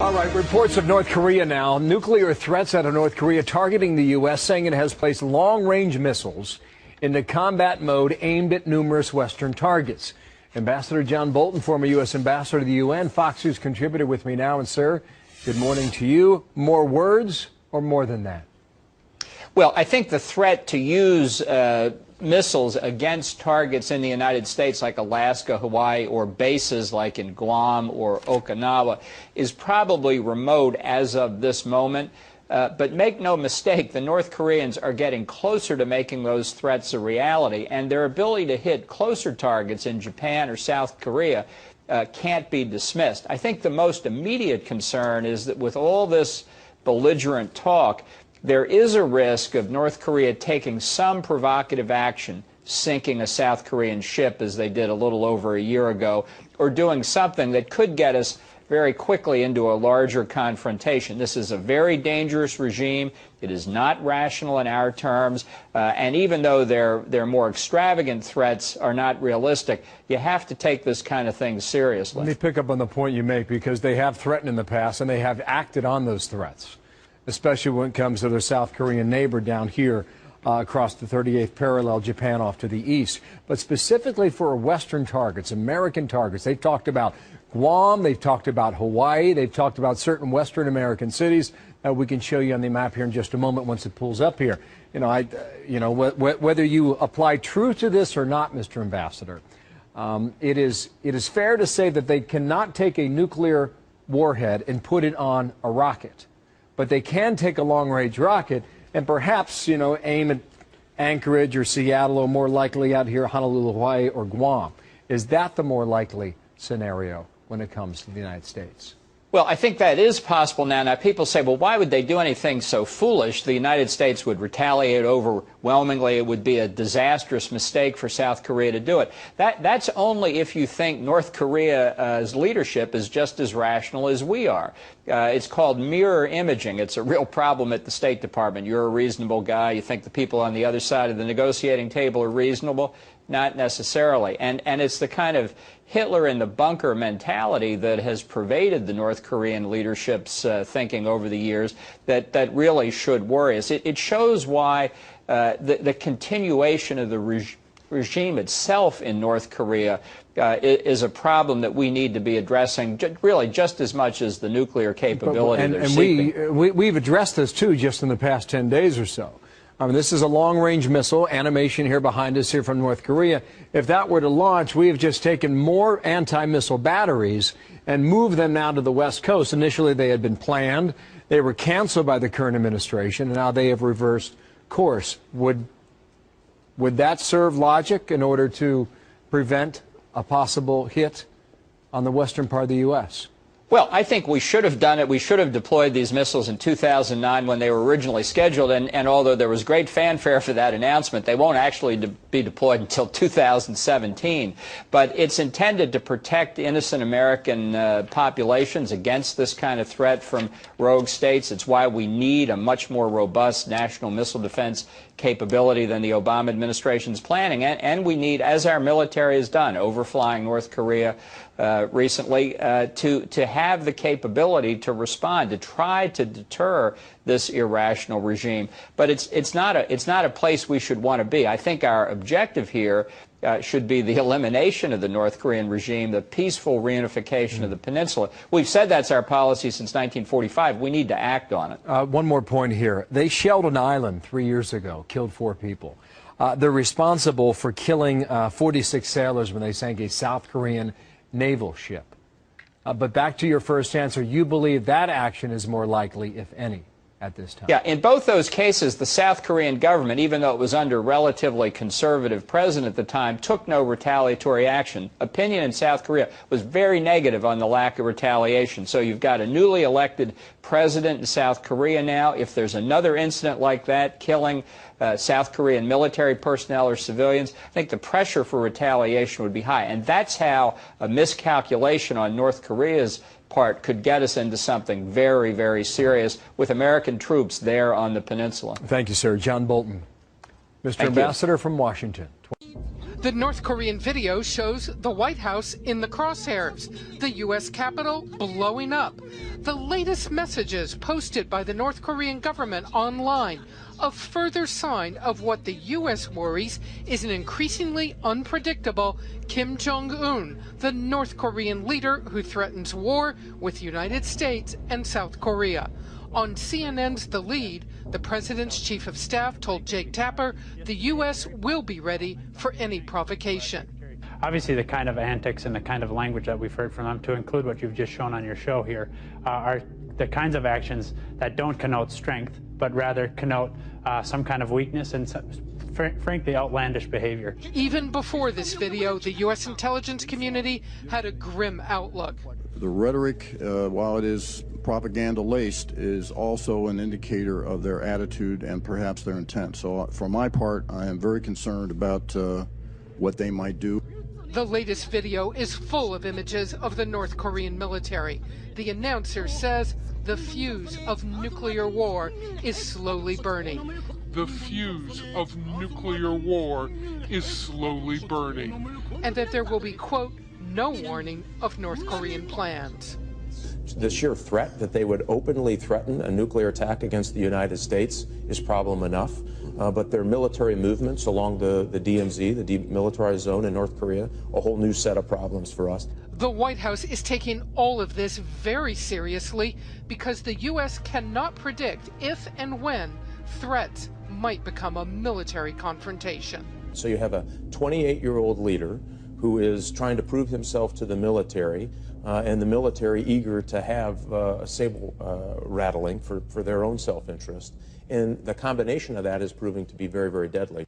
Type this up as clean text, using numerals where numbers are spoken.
All right, reports of North Korea now. Nuclear threats out of North Korea targeting the U.S., saying it has placed long-range missiles into combat mode aimed at numerous Western targets. Ambassador John Bolton, former U.S. ambassador to the UN, Fox News contributor with me now. And, sir, good morning to you. More words or more than that? Well, I think the threat to use missiles against targets in the United States like Alaska, Hawaii, or bases like in Guam or Okinawa is probably remote as of this moment. But make no mistake, the North Koreans are getting closer to making those threats a reality, and their ability to hit closer targets in Japan or South Korea can't be dismissed. I think the most immediate concern is that with all this belligerent talk, there is a risk of North Korea taking some provocative action, sinking a South Korean ship as they did a little over a year ago, or doing something that could get us very quickly into a larger confrontation. This is a very dangerous regime. It is not rational in our terms, and even though their more extravagant threats are not realistic, you have to take this kind of thing seriously. Let me pick up on the point you make, because they have threatened in the past and they have acted on those threats, especially when it comes to their South Korean neighbor down here across the 38th parallel, Japan off to the east. But specifically for Western targets, American targets, they've talked about Guam, they've talked about Hawaii, they've talked about certain Western American cities that we can show you on the map here in just a moment once it pulls up here. Whether you apply truth to this or not, Mr. Ambassador, it is fair to say that they cannot take a nuclear warhead and put it on a rocket. But they can take a long-range rocket and perhaps, aim at Anchorage or Seattle, or more likely out here, Honolulu, Hawaii, or Guam. Is that the more likely scenario when it comes to the United States? Well, I think that is possible now. Now, people say, well, why would they do anything so foolish? The United States would retaliate overwhelmingly. It would be a disastrous mistake for South Korea to do it. That's only if you think North Korea's leadership is just as rational as we are. It's called mirror imaging. It's a real problem at the State Department. You're a reasonable guy. You think the people on the other side of the negotiating table are reasonable. Not necessarily. And it's the kind of Hitler in the bunker mentality that has pervaded the North Korean leadership's thinking over the years that really should worry us. It shows why the continuation of the regime itself in North Korea is a problem that we need to be addressing really just as much as the nuclear capability they're seeking. And we've addressed this, too, just in the past 10 days or so. I mean, this is a long-range missile, animation here behind us here from North Korea. If that were to launch, we have just taken more anti-missile batteries and moved them now to the West Coast. Initially, they had been planned. They were canceled by the current administration, and now they have reversed course. Would that serve logic in order to prevent a possible hit on the western part of the U.S.? Well, I think we should have done it. We should have deployed these missiles in 2009 when they were originally scheduled, and although there was great fanfare for that announcement, they won't actually be deployed until 2017. But it's intended to protect innocent American populations against this kind of threat from rogue states. It's why we need a much more robust national missile defense capability than the Obama administration's planning, and we need, as our military has done, overflying North Korea recently, to have the capability to respond, to try to deter this irrational regime. But it's not a place we should want to be. I think our objective here should be the elimination of the North Korean regime, the peaceful reunification of the peninsula. We've said that's our policy since 1945. We need to act on it. One more point here. They shelled an island 3 years ago, killed 4 people. They're responsible for killing 46 sailors when they sank a South Korean naval ship. But back to your first answer, you believe that action is more likely, if any, at this time? Yeah, in both those cases, the South Korean government, even though it was under a relatively conservative president at the time, took no retaliatory action. Opinion in South Korea was very negative on the lack of retaliation. So you've got a newly elected president in South Korea now. If there's another incident like that, killing South Korean military personnel or civilians, I think the pressure for retaliation would be high. And that's how a miscalculation on North Korea's part could get us into something very, very serious with American troops there on the peninsula. Thank you, sir. John Bolton. Mr. Ambassador from Washington. The North Korean video shows the White House in the crosshairs, the U.S. Capitol blowing up. The latest messages posted by the North Korean government online, a further sign of what the U.S. worries is an increasingly unpredictable Kim Jong-un, the North Korean leader who threatens war with the United States and South Korea. On CNN's The Lead, the president's chief of staff told Jake Tapper the U.S. will be ready for any provocation. Obviously, the kind of antics and the kind of language that we've heard from them, to include what you've just shown on your show here, are the kinds of actions that don't connote strength, but rather connote some kind of weakness and frankly outlandish behavior. Even before this video, the U.S. intelligence community had a grim outlook. The rhetoric, while it is propaganda-laced, is also an indicator of their attitude and perhaps their intent. So for my part, I am very concerned about what they might do. The latest video is full of images of the North Korean military. The announcer says the fuse of nuclear war is slowly burning. The fuse of nuclear war is slowly burning. And that there will be, quote, no warning of North Korean plans. The sheer threat that they would openly threaten a nuclear attack against the United States is problem enough. But their military movements along the DMZ, the demilitarized zone in North Korea, a whole new set of problems for us. The White House is taking all of this very seriously because the U.S. cannot predict if and when threats might become a military confrontation. So you have a 28-year-old leader who is trying to prove himself to the military, and the military eager to have a sable rattling for their own self-interest. And the combination of that is proving to be very, very deadly.